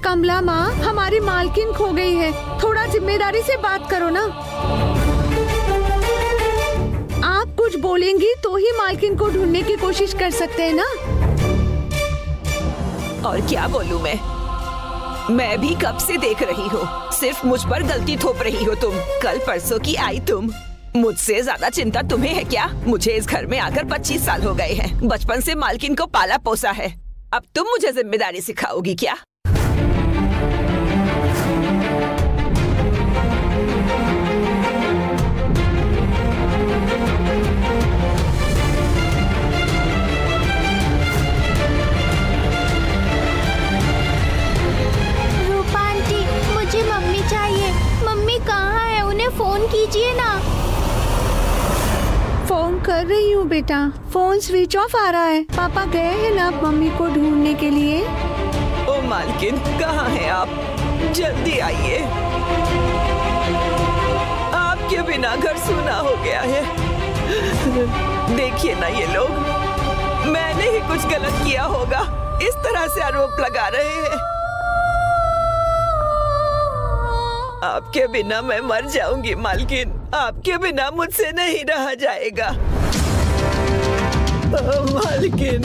कमला माँ, हमारी मालकिन खो गई है, थोड़ा जिम्मेदारी से बात करो ना। आप कुछ बोलेंगी तो ही मालकिन को ढूंढने की कोशिश कर सकते हैं ना। और क्या बोलूं मैं भी कब से देख रही हूँ, सिर्फ मुझ पर गलती थोप रही हो तुम। कल परसों की आई तुम, मुझसे ज्यादा चिंता तुम्हें है क्या? मुझे इस घर में आकर 25 साल हो गए हैं, बचपन से मालकिन को पाला पोसा है, अब तुम मुझे जिम्मेदारी सिखाओगी क्या? फोन कीजिए ना। फोन कर रही हूँ बेटा, फोन स्विच ऑफ आ रहा है। पापा गए हैं ना मम्मी को ढूंढने के लिए। ओ मालकिन, कहाँ हैं आप? जल्दी आइए, आपके बिना घर सूना हो गया है। देखिए ना ये लोग, मैंने ही कुछ गलत किया होगा, इस तरह से आरोप लगा रहे हैं। आपके बिना मैं मर जाऊंगी मालकिन, आपके बिना मुझसे नहीं रहा जाएगा। मालकिन,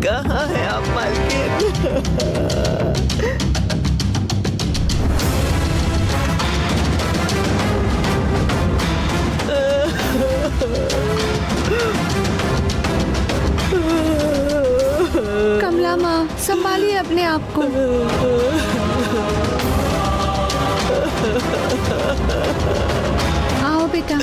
कहाँ है आप मालकिन? कमला माँ, संभालिए अपने आप को। आओ बेटा।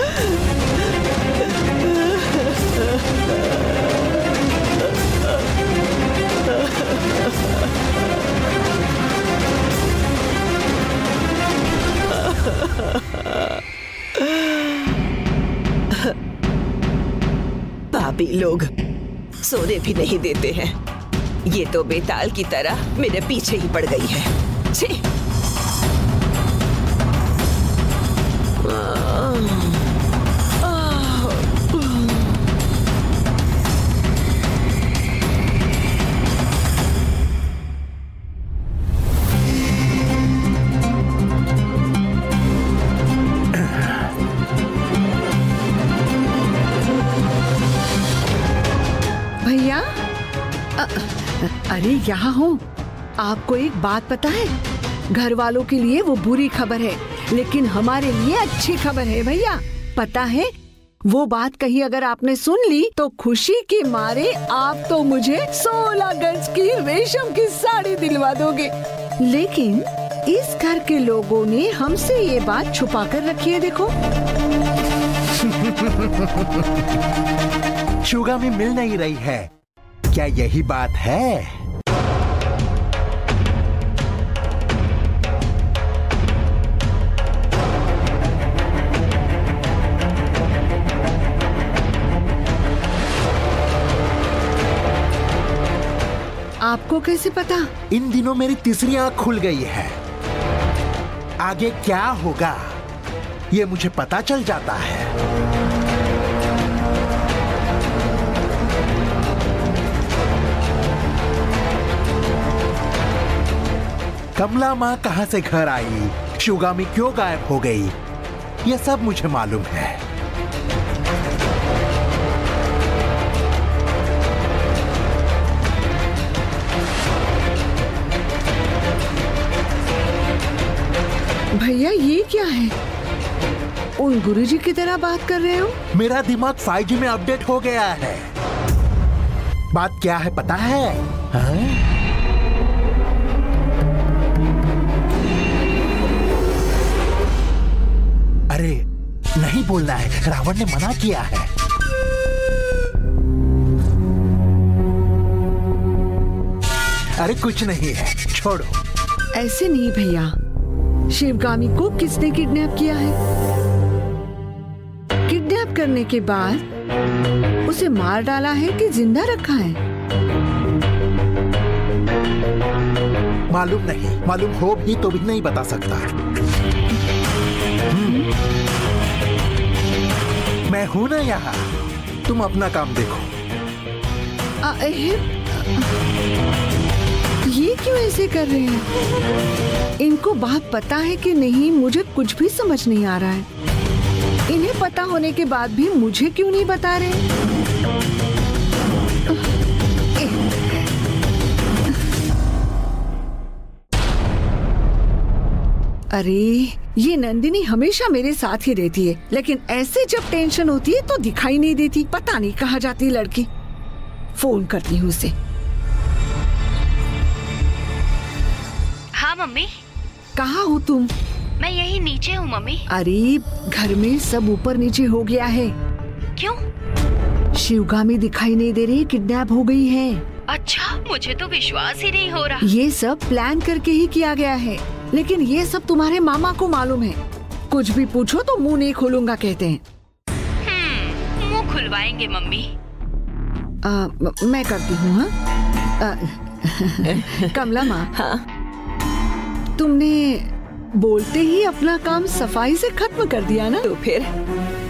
पापी लोग सोने भी नहीं देते हैं। ये तो बेताल की तरह मेरे पीछे ही पड़ गई है। छी! भैया, अरे यहाँ हो। आपको एक बात पता है, घर वालों के लिए वो बुरी खबर है, लेकिन हमारे लिए अच्छी खबर है भैया। पता है, वो बात कहीं अगर आपने सुन ली तो खुशी के मारे आप तो मुझे 16 गज की रेशम की साड़ी दिलवा दोगे। लेकिन इस घर के लोगों ने हमसे ये बात छुपा कर रखी है, देखो। शुगामी मिल नहीं रही है, क्या यही बात है? आपको कैसे पता? इन दिनों मेरी तीसरी आंख खुल गई है। आगे क्या होगा ये मुझे पता चल जाता है। कमला माँ कहाँ से घर आई, शुगामी क्यों गायब हो गई, ये सब मुझे मालूम है। भैया ये क्या है? उन गुरुजी की तरह बात कर रहे हो? मेरा दिमाग 5G में अपडेट हो गया है। बात क्या है पता है? हाँ? अरे नहीं बोलना है, रावण ने मना किया है। अरे कुछ नहीं है, छोड़ो। ऐसे नहीं भैया, शिवगामी को किसने किडनैप किया है? किडनैप करने के बाद उसे मार डाला है कि जिंदा रखा है? मालूम नहीं, मालूम हो भी तो भी नहीं बता सकता। मैं हूं ना यहाँ, तुम अपना काम देखो। ये क्यों ऐसे बातें कर रहे हैं? इनको बात पता है कि नहीं, मुझे कुछ भी समझ नहीं आ रहा है। इन्हें पता होने के बाद भी मुझे क्यों नहीं बता रहे? अरे ये नंदिनी हमेशा मेरे साथ ही रहती है, लेकिन ऐसे जब टेंशन होती है तो दिखाई नहीं देती। पता नहीं कहाँ जाती लड़की। फोन करती हूँ उसे। हाँ मम्मी। कहाँ हो तुम? मैं यही नीचे हूँ मम्मी। अरे घर में सब ऊपर नीचे हो गया है। क्यों? शिवगामी दिखाई नहीं दे रही, किडनैप हो गई है। अच्छा, मुझे तो विश्वास ही नहीं हो रहा। ये सब प्लान करके ही किया गया है, लेकिन ये सब तुम्हारे मामा को मालूम है। कुछ भी पूछो तो मुंह नहीं खोलूंगा कहते हैं। मुंह खुलवाएंगे मम्मी। मैं करती हूँ। हाँ कमला माँ, हाँ? तुमने बोलते ही अपना काम सफाई से खत्म कर दिया ना? तो फिर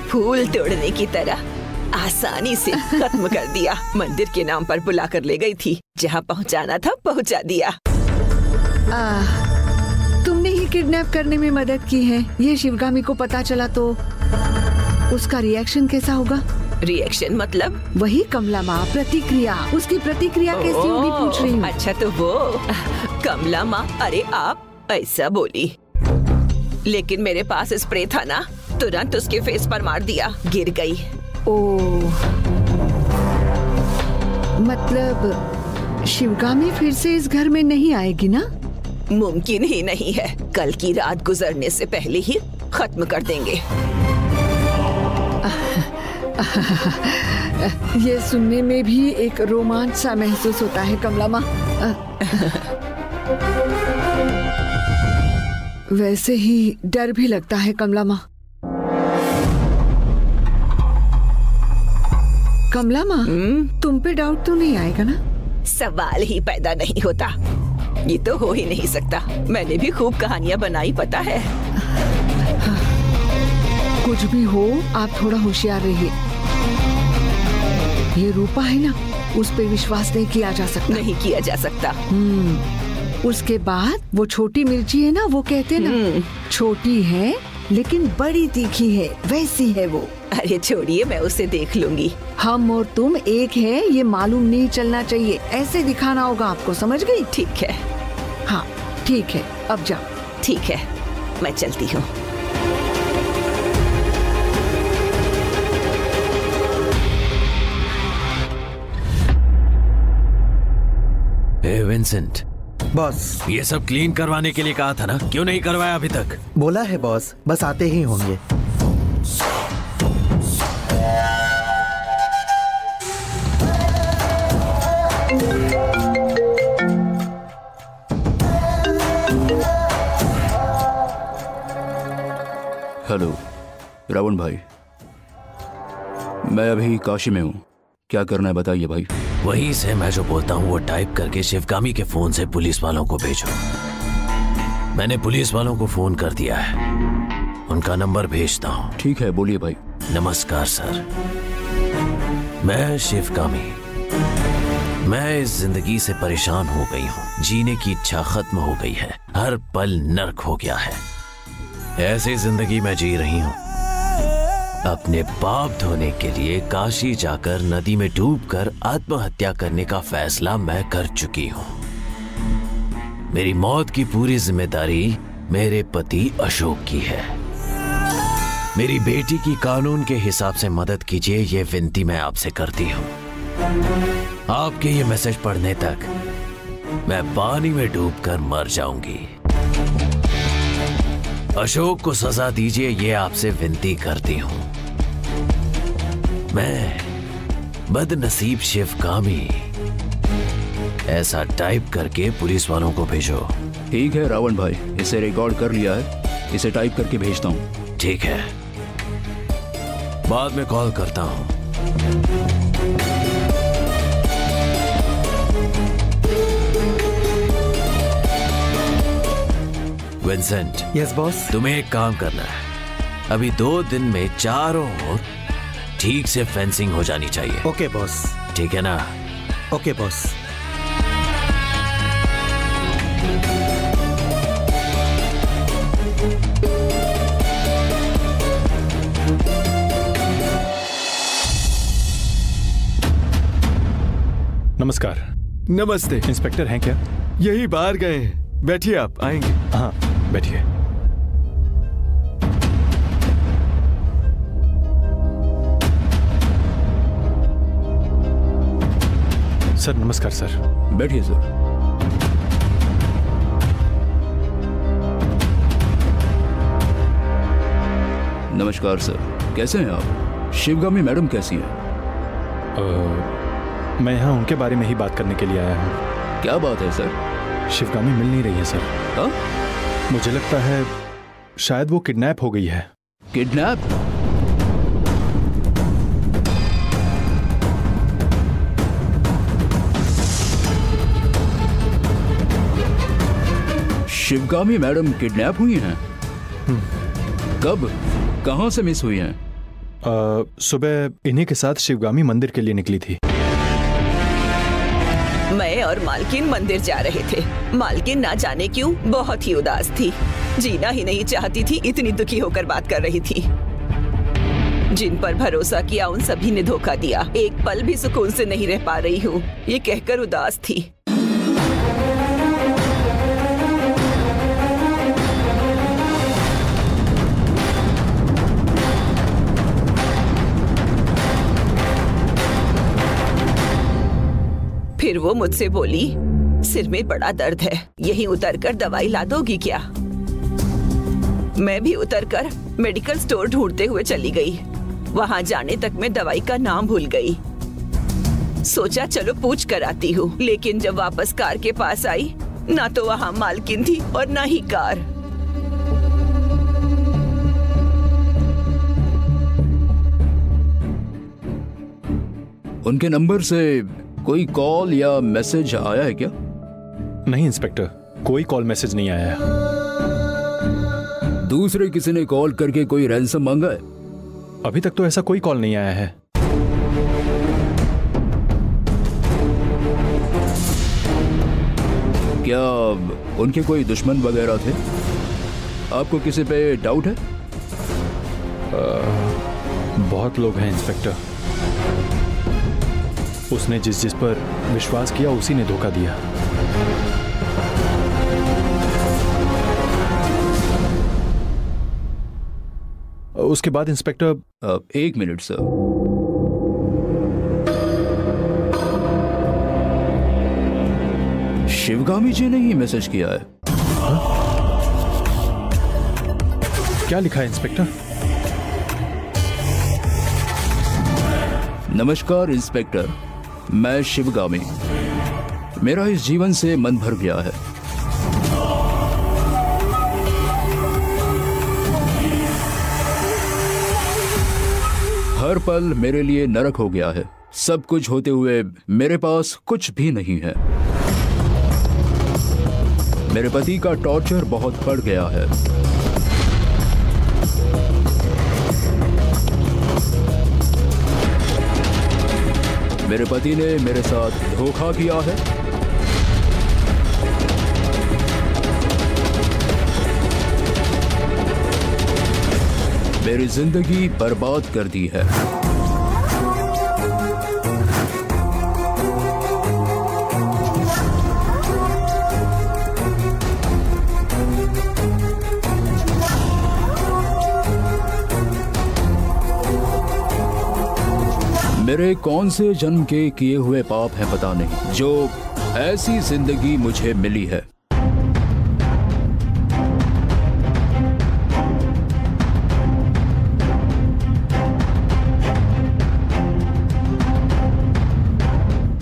फूल तोड़ने की तरह आसानी से खत्म कर दिया। मंदिर के नाम पर बुला कर ले गई थी, जहाँ पहुँचाना था पहुँचा दिया। तुमने ही किडनैप करने में मदद की है। ये शिवगामी को पता चला तो उसका रिएक्शन कैसा होगा? रिएक्शन मतलब? वही कमला माँ, प्रतिक्रिया। उसकी प्रतिक्रिया कैसी होगी पूछ रही हूँ। अच्छा तो वो कमला माँ, अरे आप ऐसा बोली, लेकिन मेरे पास स्प्रे था ना, तुरंत उसके फेस पर मार दिया, गिर गई। ओह, मतलब शिवगामी फिर से इस घर में नहीं आएगी ना? मुमकिन ही नहीं है। कल की रात गुजरने से पहले ही खत्म कर देंगे। ये सुनने में भी एक रोमांच सा महसूस होता है कमला माँ। वैसे ही डर भी लगता है कमला माँ। कमला माँ, तुम पे डाउट तो नहीं आएगा ना? सवाल ही पैदा नहीं होता। ये तो हो ही नहीं सकता। मैंने भी खूब कहानियां बनाई, पता है। कुछ भी हो, आप थोड़ा होशियार रहिए। ये रूपा है ना, उस पे विश्वास नहीं किया जा सकता। नहीं किया जा सकता। उसके बाद वो छोटी मिर्ची है ना, वो कहते ना, छोटी है लेकिन बड़ी तीखी है, वैसी है वो। अरे छोड़िए, मैं उसे देख लूंगी। हम और तुम एक है, ये मालूम नहीं चलना चाहिए। ऐसे दिखाना होगा आपको, समझ गई? ठीक है। हाँ ठीक है, अब जाओ। ठीक है, मैं चलती हूँ। विंसेंट, बॉस, ये सब क्लीन करवाने के लिए कहा था ना, क्यों नहीं करवाया अभी तक? बोला है बॉस, बस आते ही होंगे। हेलो रावण भाई, मैं अभी काशी में हूँ। क्या करना है बताइए भाई। वहीं से मैं जो बोलता हूँ वो टाइप करके शिवगामी के फोन से पुलिस वालों को भेजो। मैंने पुलिस वालों को फोन कर दिया है, उनका नंबर भेजता हूँ। ठीक है, बोलिए भाई। नमस्कार सर, मैं शिवगामी। मैं इस जिंदगी से परेशान हो गई हूँ। जीने की इच्छा खत्म हो गई है, हर पल नर्क हो गया है। ऐसी जिंदगी मैं जी रही हूँ। अपने पाप धोने के लिए काशी जाकर नदी में डूबकर आत्महत्या करने का फैसला मैं कर चुकी हूँ। मेरी मौत की पूरी जिम्मेदारी मेरे पति अशोक की है। मेरी बेटी की कानून के हिसाब से मदद कीजिए, ये विनती मैं आपसे करती हूँ। आपके ये मैसेज पढ़ने तक मैं पानी में डूबकर मर जाऊंगी। अशोक को सजा दीजिए, ये आपसे विनती करती हूँ। मैं बदनसीब शिवगामी। ऐसा टाइप करके पुलिस वालों को भेजो। ठीक है रावण भाई, इसे रिकॉर्ड कर लिया है, इसे टाइप करके भेजता हूँ। ठीक है, बाद में कॉल करता हूँ। Vincent, yes boss. तुम्हें एक काम करना है। अभी 2 दिन में चारों ओर ठीक से फेंसिंग हो जानी चाहिए। Okay boss. ठीक है ना? Okay boss. नमस्कार। नमस्ते। इंस्पेक्टर हैं क्या? यही बाहर गए हैं। बैठिए, आप आएंगे? हाँ, बैठिए। सर नमस्कार। सर बैठिए सर। नमस्कार सर, कैसे हैं आप? शिवगामी मैडम कैसी हैं? मैं यहाँ उनके बारे में ही बात करने के लिए आया हूँ। क्या बात है सर? शिवगामी मिल नहीं रही है सर। हाँ? मुझे लगता है शायद वो किडनैप हो गई है। किडनैप? शिवगामी मैडम किडनैप हुई हैं? कब, कहां से मिस हुई हैं? सुबह इन्हीं के साथ शिवगामी मंदिर के लिए निकली थी। मैं और मालकिन मंदिर जा रहे थे। मालकिन ना जाने क्यों बहुत ही उदास थी, जीना ही नहीं चाहती थी, इतनी दुखी होकर बात कर रही थी। जिन पर भरोसा किया उन सभी ने धोखा दिया। एक पल भी सुकून से नहीं रह पा रही हूँ, ये कहकर उदास थी। फिर वो मुझसे बोली, सिर में बड़ा दर्द है, यहीं उतरकर दवाई ला दोगी क्या? मैं भी उतरकर मेडिकल स्टोर ढूंढते हुए चली गई। वहां जाने तक मैं दवाई का नाम भूल गई। सोचा चलो पूछ कर आती हूँ, लेकिन जब वापस कार के पास आई, ना तो वहां मालकिन थी और ना ही कार। उनके नंबर से कोई कॉल या मैसेज आया है क्या? नहीं इंस्पेक्टर, कोई कॉल मैसेज नहीं आया है। दूसरे किसी ने कॉल करके कोई रैंसम मांगा है? अभी तक तो ऐसा कोई कॉल नहीं आया है। क्या उनके कोई दुश्मन वगैरह थे? आपको किसी पे डाउट है? बहुत लोग हैं इंस्पेक्टर। उसने जिस जिस पर विश्वास किया उसी ने धोखा दिया। उसके बाद इंस्पेक्टर। एक मिनट सर। शिवगामी जी ने ही मैसेज किया है। क्या लिखा है इंस्पेक्टर? नमस्कार इंस्पेक्टर, मैं शिवगामी। मेरा इस जीवन से मन भर गया है। हर पल मेरे लिए नरक हो गया है। सब कुछ होते हुए मेरे पास कुछ भी नहीं है। मेरे पति का टॉर्चर बहुत बढ़ गया है। मेरे पति ने मेरे साथ धोखा किया है। मेरी जिंदगी बर्बाद कर दी है। मेरे कौन से जन्म के किए हुए पाप हैं पता नहीं, जो ऐसी जिंदगी मुझे मिली है।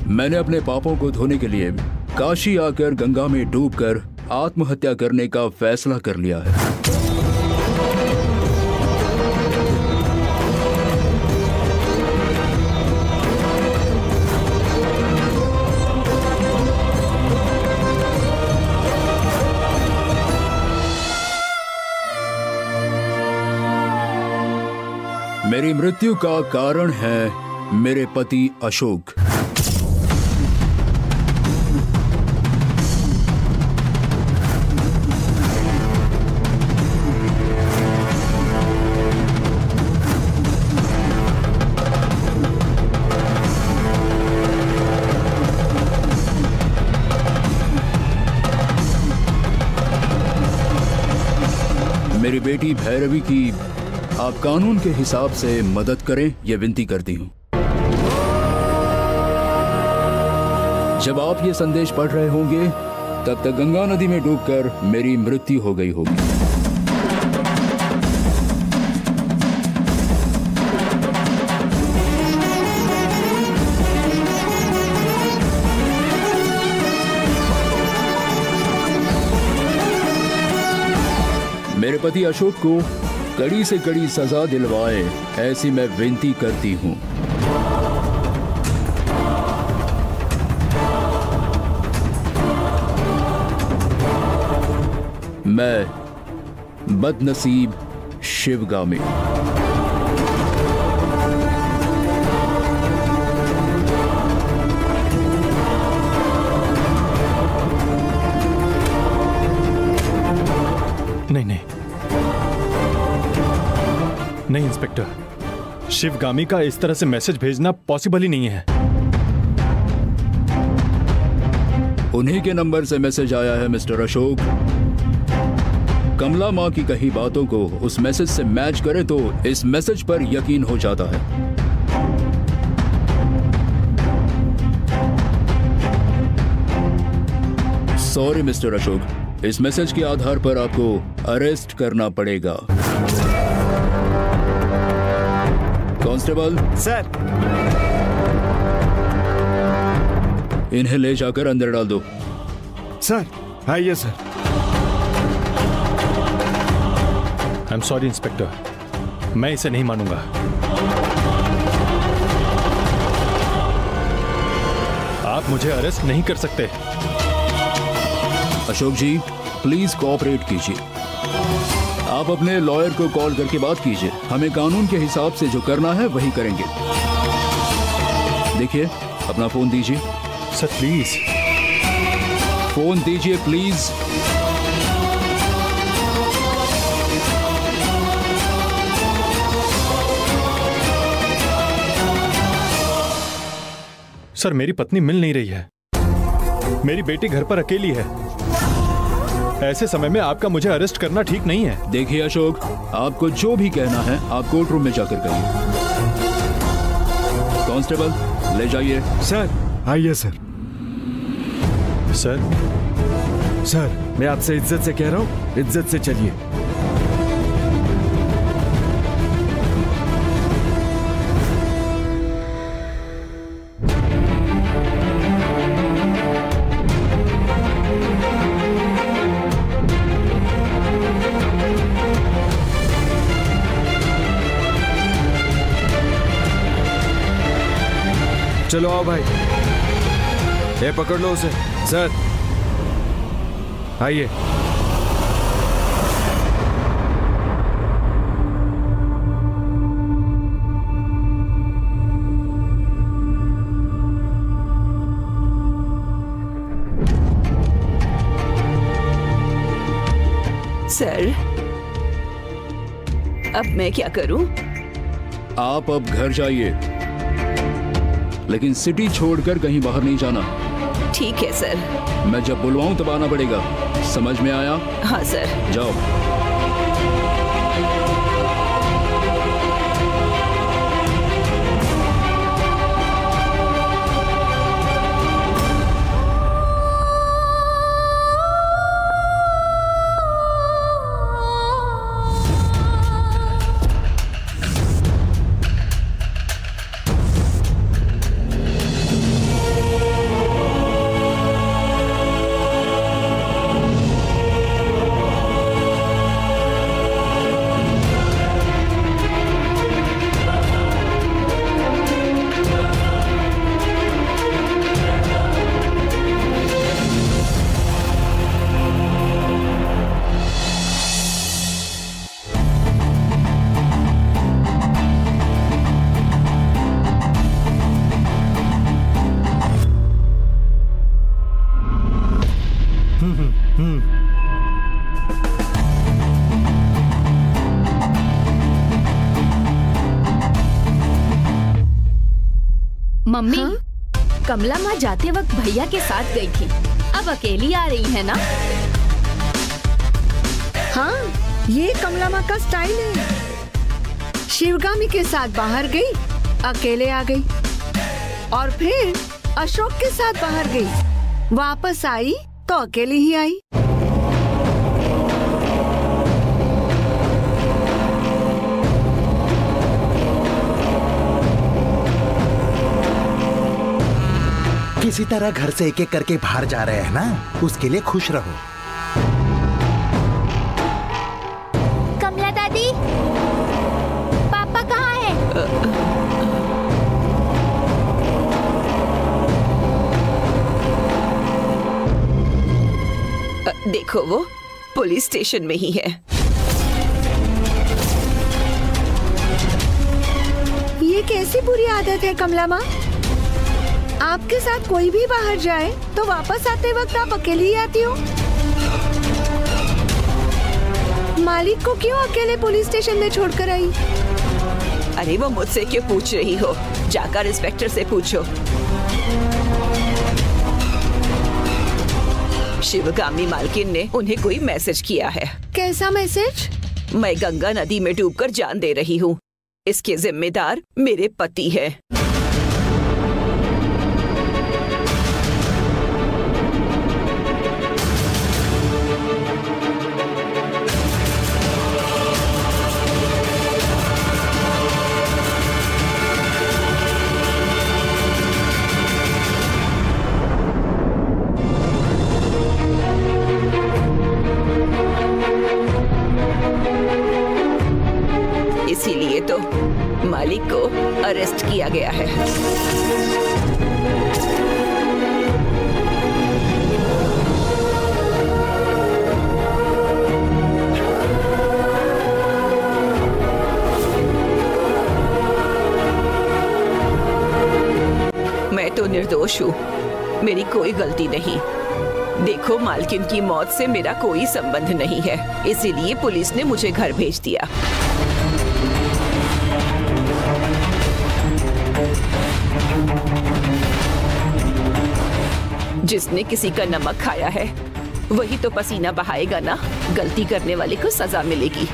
मैंने अपने पापों को धोने के लिए काशी आकर गंगा में डूबकर आत्महत्या करने का फैसला कर लिया है। मेरी मृत्यु का कारण है मेरे पति अशोक। मेरी बेटी भैरवी की आप कानून के हिसाब से मदद करें, ये विनती करती हूँ। जब आप ये संदेश पढ़ रहे होंगे तब तक गंगा नदी में डूबकर मेरी मृत्यु हो गई होगी। मेरे पति अशोक को कड़ी से कड़ी सजा दिलवाए, ऐसी मैं विनती करती हूँ। मैं बदनसीब शिवगामी। नहीं इंस्पेक्टर, शिवगामी का इस तरह से मैसेज भेजना पॉसिबल ही नहीं है। उन्हीं के नंबर से मैसेज आया है मिस्टर अशोक। कमला माँ की कही बातों को उस मैसेज से मैच करे तो इस मैसेज पर यकीन हो जाता है। सॉरी मिस्टर अशोक, इस मैसेज के आधार पर आपको अरेस्ट करना पड़ेगा। कांस्टेबल सर, इन्हें ले जाकर अंदर डाल दो। सर आइए sir. I am sorry inspector, मैं इसे नहीं मानूंगा। आप मुझे अरेस्ट नहीं कर सकते। अशोक जी प्लीज कोऑपरेट कीजिए। आप अपने लॉयर को कॉल करके बात कीजिए। हमें कानून के हिसाब से जो करना है वही करेंगे। देखिए अपना फोन दीजिए। सर प्लीज फोन दीजिए प्लीज। सर मेरी पत्नी मिल नहीं रही है। मेरी बेटी घर पर अकेली है। ऐसे समय में आपका मुझे अरेस्ट करना ठीक नहीं है। देखिए अशोक, आपको जो भी कहना है आप कोर्ट रूम में जाकर कहिए। कांस्टेबल ले जाइए। सर आइए सर। सर मैं आपसे इज्जत से कह रहा हूँ, इज्जत से चलिए। चलो आओ भाई, ये पकड़ लो उसे। सर आइए। सर अब मैं क्या करूं? आप अब घर जाइए, लेकिन सिटी छोड़कर कहीं बाहर नहीं जाना। ठीक है सर। मैं जब बुलवाऊं तब आना पड़ेगा, समझ में आया? हाँ सर। जाओ। मम्मी, कमला माँ जाते वक्त भैया के साथ गई थी, अब अकेली आ रही है ना? हाँ ये कमला माँ का स्टाइल है। शिवगामी के साथ बाहर गई, अकेले आ गई, और फिर अशोक के साथ बाहर गई, वापस आई तो अकेले ही आई। किसी तरह घर से एक एक करके बाहर जा रहे हैं ना, उसके लिए खुश रहो। कमला दादी, पापा कहाँ हैं? देखो वो पुलिस स्टेशन में ही है। ये कैसी बुरी आदत है कमला माँ? आपके साथ कोई भी बाहर जाए तो वापस आते वक्त आप अकेली ही आती हो। मालिक को क्यों अकेले पुलिस स्टेशन में छोड़कर आई? अरे वो मुझसे क्यों पूछ रही हो? जाकर इंस्पेक्टर से पूछो। शिवगामी मालकिन ने उन्हें कोई मैसेज किया है। कैसा मैसेज? मैं गंगा नदी में डूबकर जान दे रही हूँ। इसके जिम्मेदार मेरे पति है। इसीलिए तो मालिक को अरेस्ट किया गया है। मैं तो निर्दोष हूँ, मेरी कोई गलती नहीं। देखो मालकिन की मौत से मेरा कोई संबंध नहीं है, इसीलिए पुलिस ने मुझे घर भेज दिया। जिसने किसी का नमक खाया है वही तो पसीना बहाएगा ना। गलती करने वाले को सजा मिलेगी।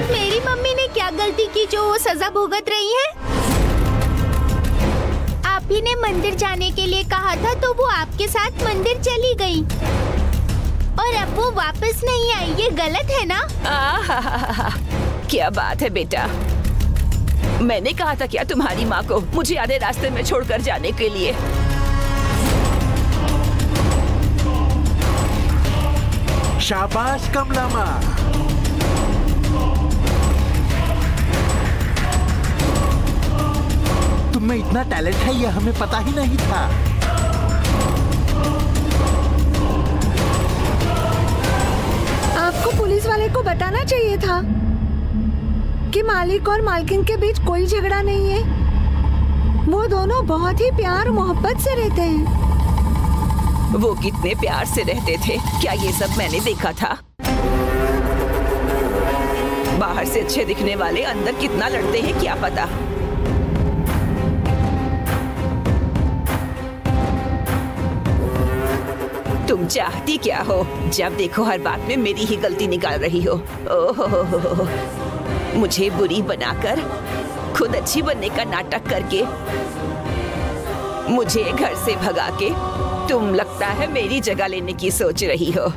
मेरी मम्मी ने क्या गलती की जो वो सजा भुगत रही है? आप ही ने मंदिर जाने के लिए कहा था तो वो आपके साथ मंदिर चली गई और अब वो वापस नहीं आई। ये गलत है ना? क्या बात है बेटा, मैंने कहा था क्या तुम्हारी माँ को मुझे आधे रास्ते में छोड़कर जाने के लिए? शाबाश कमला माँ। तुम में इतना टैलेंट है ये हमें पता ही नहीं था। आपको पुलिस वाले को बताना चाहिए था कि मालिक और मालकिन के बीच कोई झगड़ा नहीं है। वो दोनों बहुत ही प्यार मोहब्बत से रहते हैं। वो कितने प्यार से रहते थे, क्या ये सब मैंने देखा था? बाहर से अच्छे दिखने वाले अंदर कितना लड़ते हैं क्या पता। तुम चाहती क्या हो? जब देखो हर बात में मेरी ही गलती निकाल रही हो। ओहो, मुझे बुरी बनाकर खुद अच्छी बनने का नाटक करके मुझे घर से भगा के तुम लगता है मेरी जगह लेने की सोच रही हो।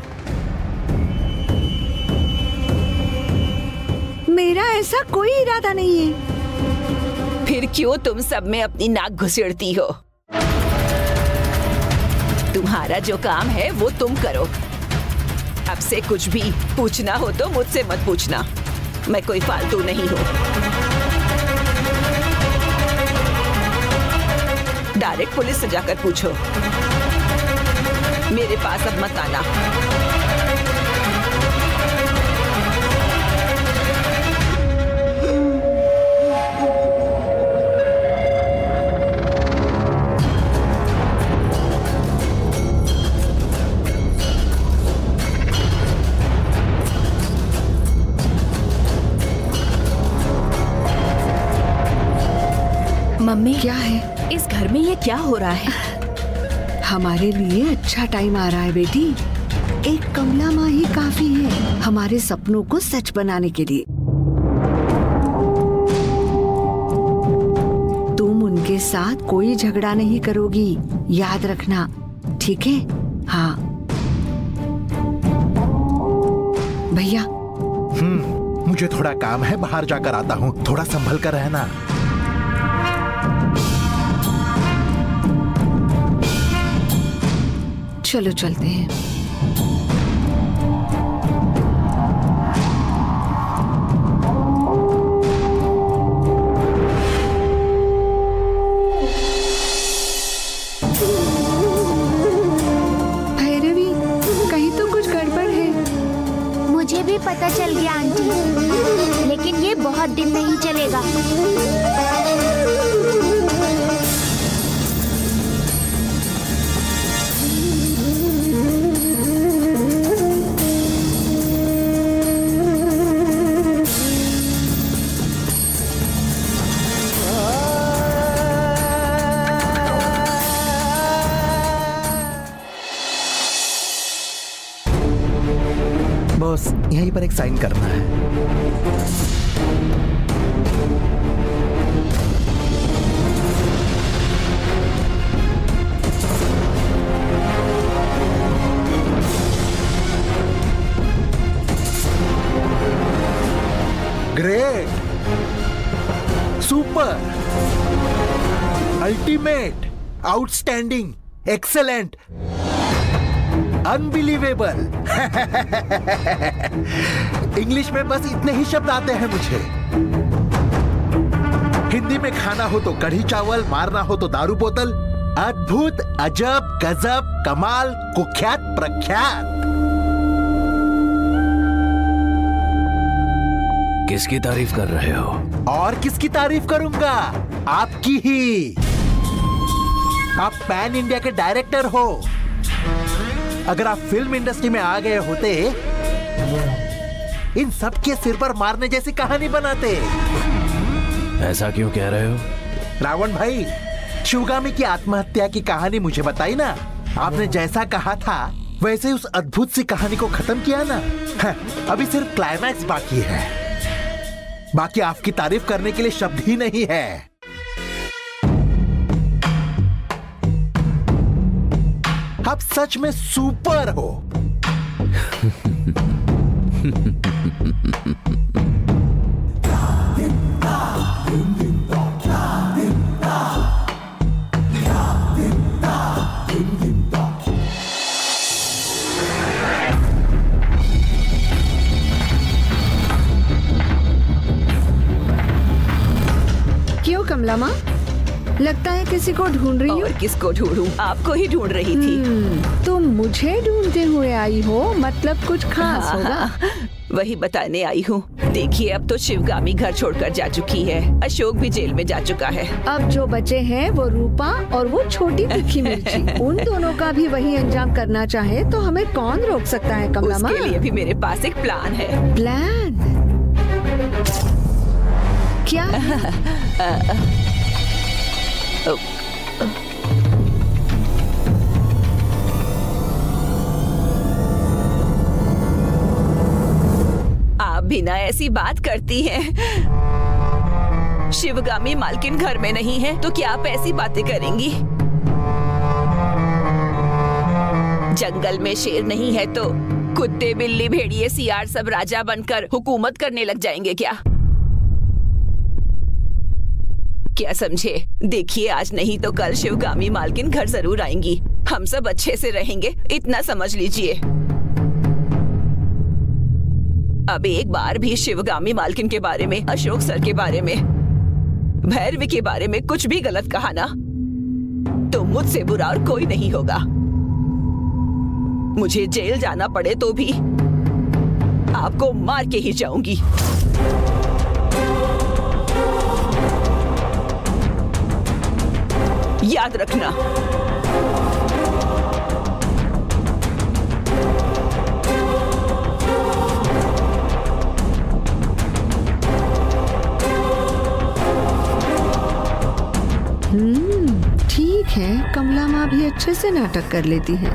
मेरा ऐसा कोई इरादा नहीं है। फिर क्यों तुम सब में अपनी नाक घुसेड़ती हो? तुम्हारा जो काम है वो तुम करो। अब से कुछ भी पूछना हो तो मुझसे मत पूछना, मैं कोई फालतू नहीं हूँ। डायरेक्ट पुलिस से जाकर पूछो, मेरे पास अब मत आना। मम्मी क्या है? इस घर में ये क्या हो रहा है? हमारे लिए अच्छा टाइम आ रहा है बेटी। एक कमला माँ ही काफी है हमारे सपनों को सच बनाने के लिए। तुम उनके साथ कोई झगड़ा नहीं करोगी, याद रखना, ठीक है? हाँ भैया। मुझे थोड़ा काम है, बाहर जाकर आता हूँ, थोड़ा संभल कर रहना। चलो चलते हैं। भैरवी, कहीं तो कुछ गड़बड़ है। मुझे भी पता चल गया आंटी, लेकिन ये बहुत दिन नहीं चलेगा। बॉस, यहीं पर एक साइन करना है। Great, super, ultimate, outstanding, excellent, unbelievable. English में बस इतने ही शब्द आते हैं मुझे। हिंदी में खाना हो तो कढ़ी चावल, मारना हो तो दारू बोतल। अद्भुत, अजब, गजब, कमाल, कुख्यात, प्रख्यात। किसकी तारीफ कर रहे हो? और किसकी तारीफ करूंगा? आपकी ही। आप पैन इंडिया के डायरेक्टर हो। अगर आप फिल्म इंडस्ट्री में आ गए होते, इन सब के सिर पर मारने जैसी कहानी बनाते। ऐसा क्यों कह रहे हो? रावण भाई, शिवगामी की आत्महत्या की कहानी मुझे बताई ना। आपने जैसा कहा था वैसे उस अद्भुत सी कहानी को खत्म किया ना। अभी सिर्फ क्लाइमैक्स बाकी है। बाकी आपकी तारीफ करने के लिए शब्द ही नहीं है। आप सच में सुपर हो। क्यों कमला माँ, लगता है किसी को ढूंढ रही हो? और किसको ढूंढूं? आपको ही ढूंढ रही थी। तुम मुझे ढूंढते हुए आई हो, मतलब कुछ खास होगा। वही बताने आई हूँ। देखिए, अब तो शिवगामी घर छोड़कर जा चुकी है, अशोक भी जेल में जा चुका है। अब जो बचे हैं वो रूपा और वो छोटी तीखी मिर्ची। उन दोनों का भी वही अंजाम करना चाहे तो हमें कौन रोक सकता है कमला माँ? उसके लिए भी मेरे पास एक प्लान है। प्लान? क्या है? आप बिना ऐसी बात करती हैं। शिवगामी मालकिन घर में नहीं है तो क्या आप ऐसी बातें करेंगी? जंगल में शेर नहीं है तो कुत्ते, बिल्ली, भेड़िए, सियार सब राजा बनकर हुकूमत करने लग जाएंगे क्या? क्या समझे? देखिए, आज नहीं तो कल शिवगामी मालकिन घर जरूर आएंगी। हम सब अच्छे से रहेंगे, इतना समझ लीजिए। अब एक बार भी शिवगामी मालकिन के बारे में, अशोक सर के बारे में, भैरवी के बारे में कुछ भी गलत कहा ना तो मुझसे बुरा और कोई नहीं होगा। मुझे जेल जाना पड़े तो भी आपको मार के ही जाऊंगी। याद रखना। ठीक है, कमला माँ भी अच्छे से नाटक कर लेती है।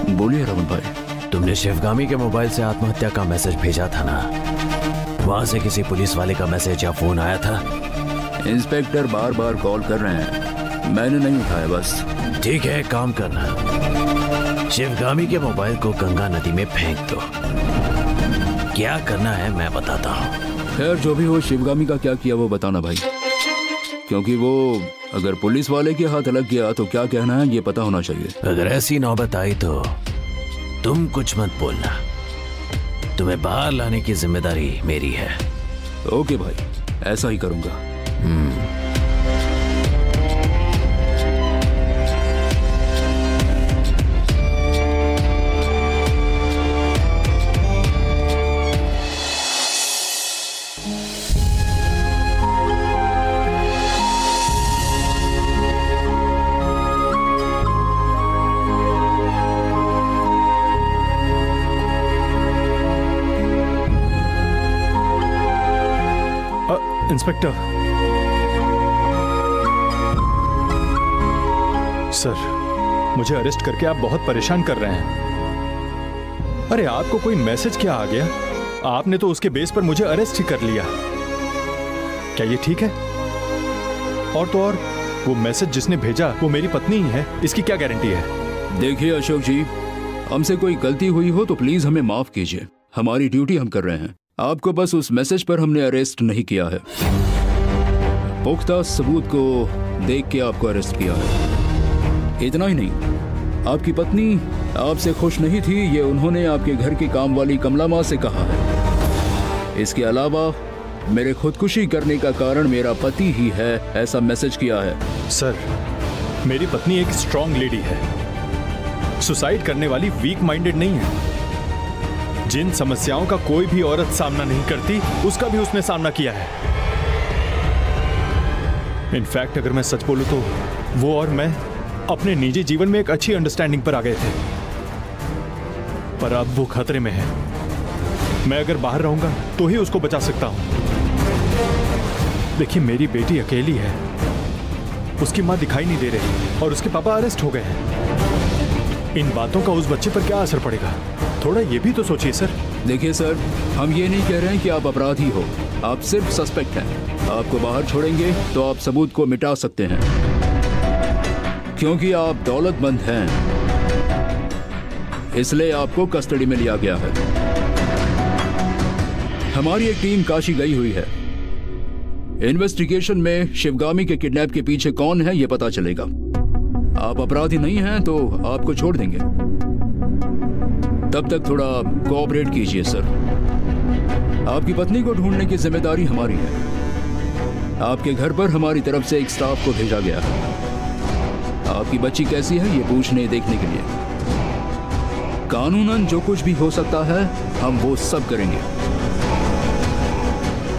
बोलिए रमन भाई। तुमने शिवगामी के मोबाइल से आत्महत्या का मैसेज भेजा था ना? वहां से किसी पुलिस वाले का मैसेज या फोन आया था? इंस्पेक्टर बार बार कॉल कर रहे हैं, मैंने नहीं उठाया बस। ठीक है, काम करना, शिवगामी के मोबाइल को गंगा नदी में फेंक दो। क्या करना है मैं बताता हूँ। खैर जो भी हो, शिवगामी का क्या किया वो बताना भाई, क्योंकि वो अगर पुलिस वाले के हाथ लग गया तो क्या कहना है ये पता होना चाहिए। अगर ऐसी नौबत आई तो तुम कुछ मत बोलना, तुम्हें बाहर लाने की जिम्मेदारी मेरी है। ओके भाई, ऐसा ही करूंगा। इंस्पेक्टर सर, मुझे अरेस्ट करके आप बहुत परेशान कर रहे हैं। अरे आपको कोई मैसेज क्या आ गया? आपने तो उसके बेस पर मुझे अरेस्ट ही कर लिया। क्या ये ठीक है? और तो और वो मैसेज जिसने भेजा वो मेरी पत्नी ही है, इसकी क्या गारंटी है? देखिए अशोक जी, हमसे कोई गलती हुई हो तो प्लीज हमें माफ कीजिए, हमारी ड्यूटी हम कर रहे हैं। आपको बस उस मैसेज पर हमने अरेस्ट नहीं किया है, पुख्ता सबूत को देख के आपको अरेस्ट किया है। इतना ही नहीं, आपकी पत्नी आपसे खुश नहीं थी, ये उन्होंने आपके घर की काम वाली कमला माँ से कहा है। इसके अलावा मेरे खुदकुशी करने का कारण मेरा पति ही है, ऐसा मैसेज किया है। सर, मेरी पत्नी एक स्ट्रॉन्ग लेडी है, सुसाइड करने वाली वीक माइंडेड नहीं है। जिन समस्याओं का कोई भी औरत सामना नहीं करती, उसका भी उसने सामना किया है। इनफैक्ट अगर मैं सच बोलूं तो वो और मैं अपने निजी जीवन में एक अच्छी अंडरस्टैंडिंग पर आ गए थे, पर अब वो खतरे में है। मैं अगर बाहर रहूंगा तो ही उसको बचा सकता हूं। देखिए, मेरी बेटी अकेली है, उसकी मां दिखाई नहीं दे रही और उसके पापा अरेस्ट हो गए हैं। इन बातों का उस बच्चे पर क्या असर पड़ेगा, थोड़ा ये भी तो सोचिए सर। देखिए सर, हम ये नहीं कह रहे हैं कि आप अपराधी हो, आप सिर्फ सस्पेक्ट हैं। आपको बाहर छोड़ेंगे तो आप सबूत को मिटा सकते हैं, क्योंकि आप दौलतमंद हैं, इसलिए आपको कस्टडी में लिया गया है। हमारी एक टीम काशी गई हुई है, इन्वेस्टिगेशन में शिवगामी के किडनैप के पीछे कौन है ये पता चलेगा। आप अपराधी नहीं हैं तो आपको छोड़ देंगे, तब तक थोड़ा कोऑपरेट कीजिए सर। आपकी पत्नी को ढूंढने की जिम्मेदारी हमारी है। आपके घर पर हमारी तरफ से एक स्टाफ को भेजा गया है, आपकी बच्ची कैसी है ये पूछने देखने के लिए। कानूनन जो कुछ भी हो सकता है हम वो सब करेंगे।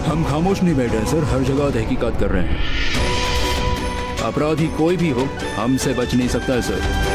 हम खामोश नहीं बैठे हैं सर, हर जगह तहकीकात कर रहे हैं। अपराधी कोई भी हो, हमसे बच नहीं सकता है सर।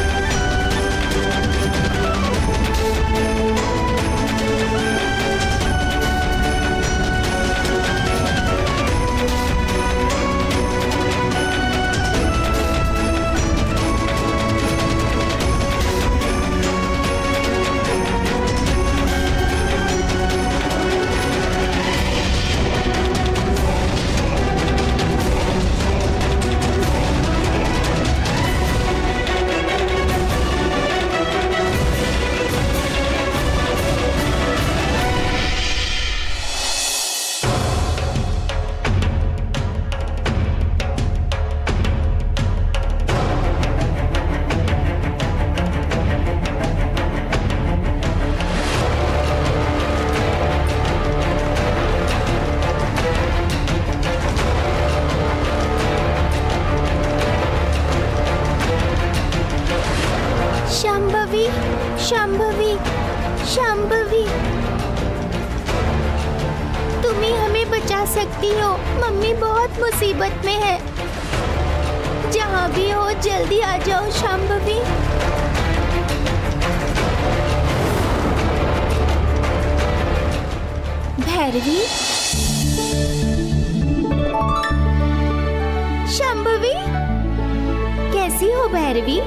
शांभवी, शांभवी, तुम ही हमें बचा सकती हो। मम्मी बहुत मुसीबत में है, जहाँ भी हो जल्दी आ जाओ शांभवी। भैरवी, शांभवी, कैसी हो भैरवी?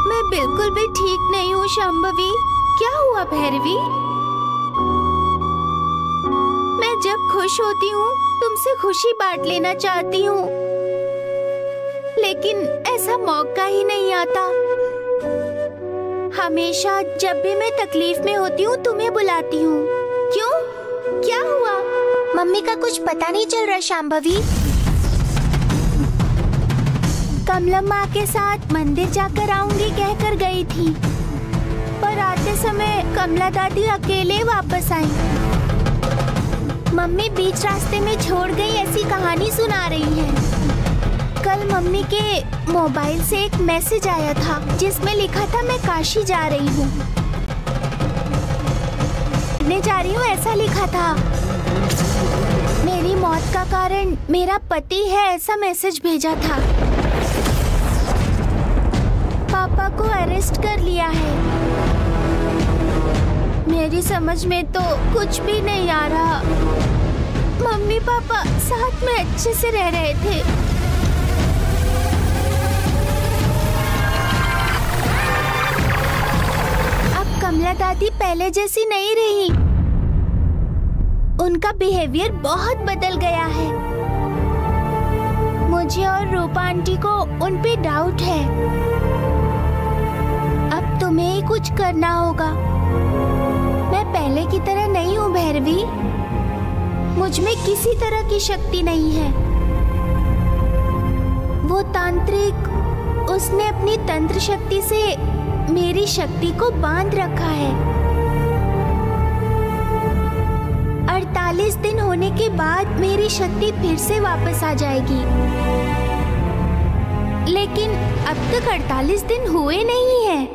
मैं बिल्कुल भी ठीक नहीं हूँ शांभवी। क्या हुआ भैरवी? मैं जब खुश होती हूँ तुमसे खुशी बांट लेना चाहती हूँ, लेकिन ऐसा मौका ही नहीं आता। हमेशा जब भी मैं तकलीफ में होती हूँ तुम्हें बुलाती हूँ। क्यों? क्या हुआ? मम्मी का कुछ पता नहीं चल रहा शांभवी। कमला माँ के साथ मंदिर जाकर आऊंगी कहकर गई थी, पर आते समय कमला दादी अकेले वापस आई। मम्मी बीच रास्ते में छोड़ गई ऐसी कहानी सुना रही है। कल मम्मी के मोबाइल से एक मैसेज आया था जिसमें लिखा था मैं काशी जा रही हूँ, मैं जा रही हूँ ऐसा लिखा था। मेरी मौत का कारण मेरा पति है ऐसा मैसेज भेजा था। पापा को अरेस्ट कर लिया है। मेरी समझ में तो कुछ भी नहीं आ रहा। मम्मी पापा साथ में अच्छे से रह रहे थे। अब कमला दादी पहले जैसी नहीं रही। उनका बिहेवियर बहुत बदल गया है। मुझे और रूपा आंटी को उन पे डाउट है। अब तुम्हें ही कुछ करना होगा। मैं पहले की तरह नहीं हूँ भैरवी। मुझ में किसी तरह की शक्ति नहीं है। वो तांत्रिक, उसने अपनी तंत्र शक्ति से मेरी शक्ति को बांध रखा है। 48 दिन होने के बाद मेरी शक्ति फिर से वापस आ जाएगी। लेकिन अब तक 48 दिन हुए नहीं हैं।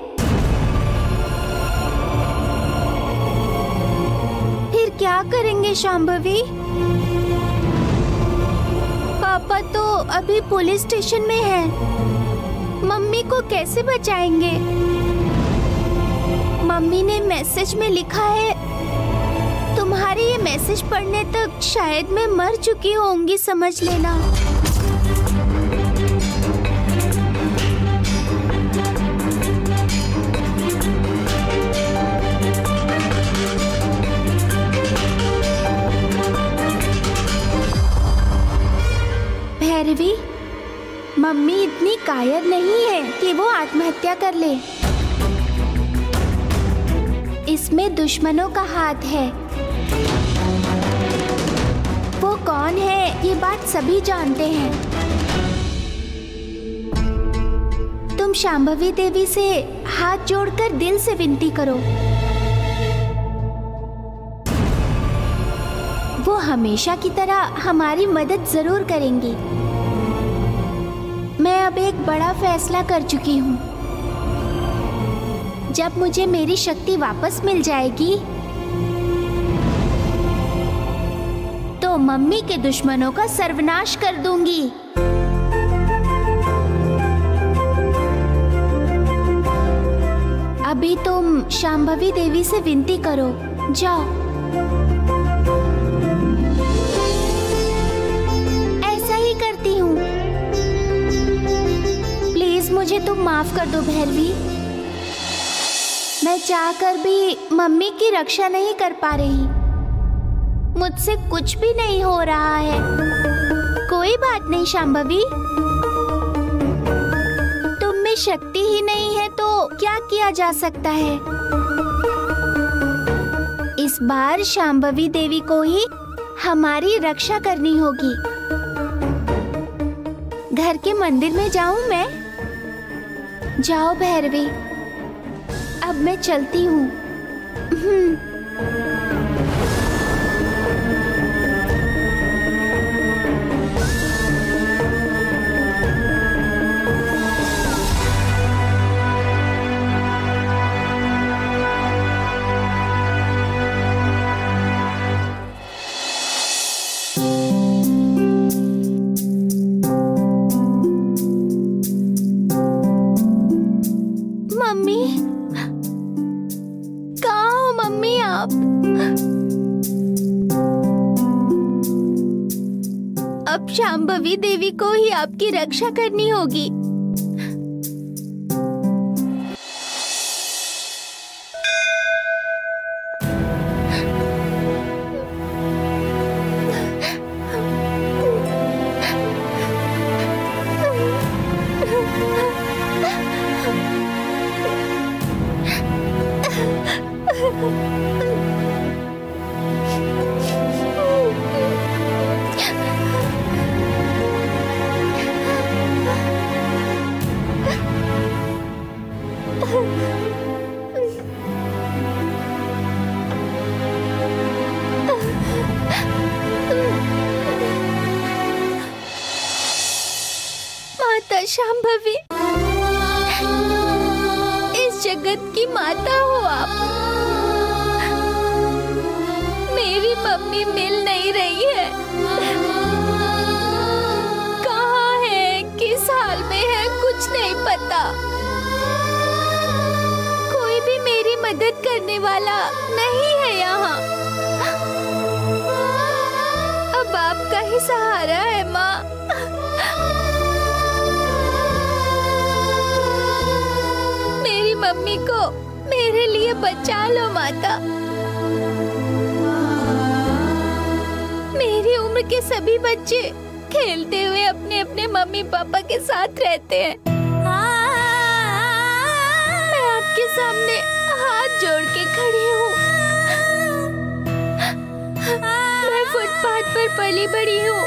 फिर क्या करेंगे शांभवी? पापा तो अभी पुलिस स्टेशन में हैं। मम्मी को कैसे बचाएंगे? मम्मी ने मैसेज में लिखा है, तुम्हारे ये मैसेज पढ़ने तक शायद मैं मर चुकी होंगी, समझ लेना। भैरवी, मम्मी इतनी कायर नहीं है कि वो आत्महत्या कर ले। इसमें दुश्मनों का हाथ है। वो कौन है ये बात सभी जानते हैं। तुम शांभवी देवी से हाथ जोड़कर दिल से विनती करो। वो हमेशा की तरह हमारी मदद जरूर करेंगी। मैं अब एक बड़ा फैसला कर चुकी हूँ। जब मुझे मेरी शक्ति वापस मिल जाएगी तो मम्मी के दुश्मनों का सर्वनाश कर दूंगी। अभी तुम शांभवी देवी से विनती करो, जाओ। ऐसा ही करती हूँ। प्लीज मुझे तुम माफ कर दो भैरवी। मैं चाहकर भी मम्मी की रक्षा नहीं कर पा रही। मुझसे कुछ भी नहीं हो रहा है। कोई बात नहीं शांभवी, तुम में शक्ति ही नहीं है तो क्या किया जा सकता है। इस बार शांभवी देवी को ही हमारी रक्षा करनी होगी। घर के मंदिर में जाऊं मैं? जाओ भैरवी, अब मैं चलती हूँ। अब शांभवी देवी को ही आपकी रक्षा करनी होगी। माता शांभवी, इस जगत की माता हो आप। मेरी मम्मी मिल नहीं रही है, कहाँ है, किस हाल में है, कुछ नहीं पता। कोई भी मेरी मदद करने वाला नहीं है यहाँ। अब आपका ही सहारा है माँ। मेरी मम्मी को मेरे लिए बचा लो माता। मेरी उम्र के सभी बच्चे खेलते हुए अपने अपने मम्मी पापा के साथ रहते हैं। मैं आपके सामने हाथ जोड़ के खड़ी हूँ। मैं फुटपाथ पर पली बड़ी हूँ,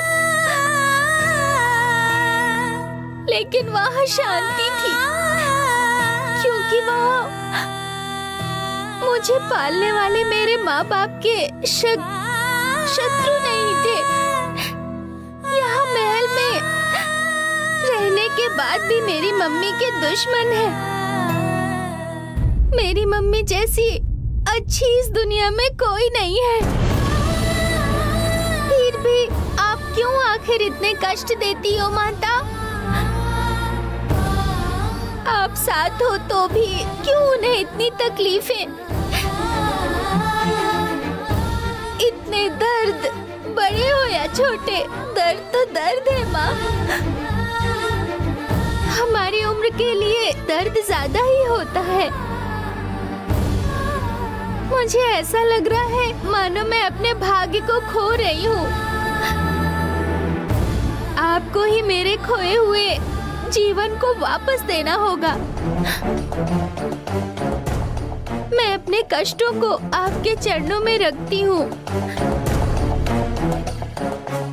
लेकिन वहाँ शांति थी, क्योंकि वहाँ मुझे पालने वाले मेरे माँ बाप के शत्रु नहीं थे। यहाँ महल में रहने के बाद भी मेरी मम्मी के दुश्मन है। मेरी मम्मी जैसी अच्छी इस दुनिया में कोई नहीं है। फिर भी आप क्यों आखिर इतने कष्ट देती हो माता? आप साथ हो तो भी क्यों उन्हें इतनी तकलीफें, इतने दर्द, बड़े हो या छोटे, दर्द तो दर्द है माँ। हमारी उम्र के लिए दर्द ज्यादा ही होता है। मुझे ऐसा लग रहा है मानो मैं अपने भाग्य को खो रही हूँ। आपको ही मेरे खोए हुए जीवन को वापस देना होगा। मैं अपने कष्टों को आपके चरणों में रखती हूँ।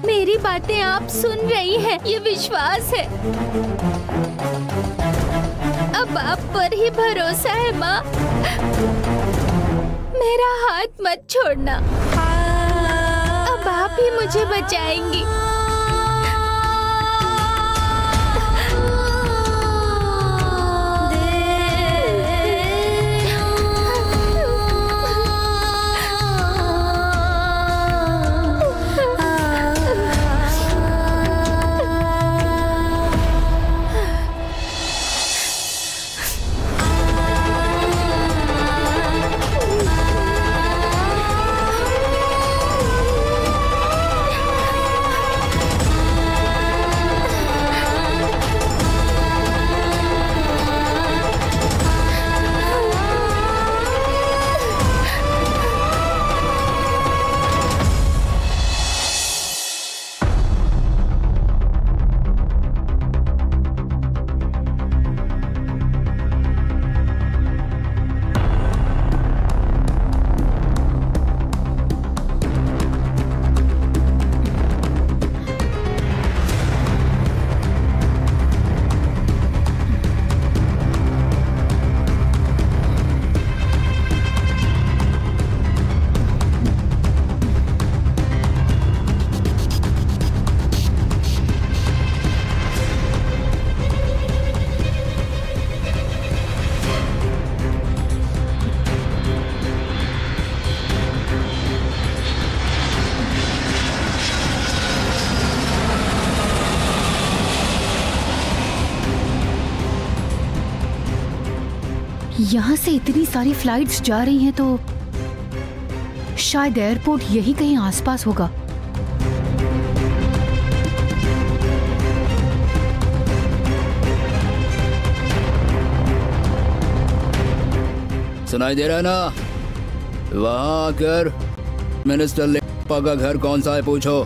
मेरी बातें आप सुन रही हैं, ये विश्वास है। अब आप पर ही भरोसा है माँ। मेरा हाथ मत छोड़ना। अब आप ही मुझे बचाएंगी। यहाँ से इतनी सारी फ्लाइट्स जा रही हैं तो शायद एयरपोर्ट यही कहीं आसपास होगा। सुनाई दे रहा है ना? वहाँ आकर मिनिस्टर लेप्पा का घर कौन सा है पूछो,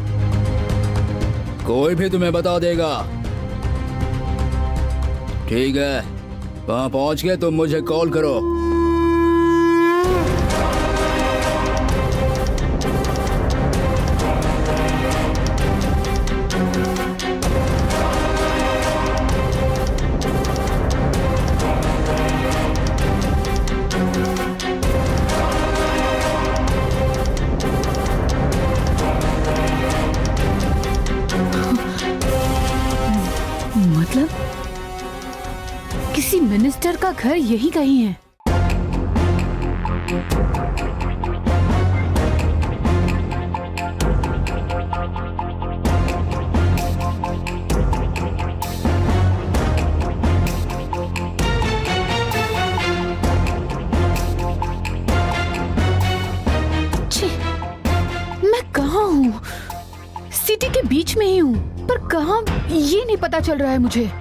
कोई भी तुम्हें बता देगा। ठीक है, वहाँ पहुँच के तुम मुझे कॉल करो। मतलब किसी मिनिस्टर का घर यही कहीं है। छी, मैं कहाँ हूँ? सिटी के बीच में ही हूँ, पर कहाँ ये नहीं पता चल रहा है मुझे।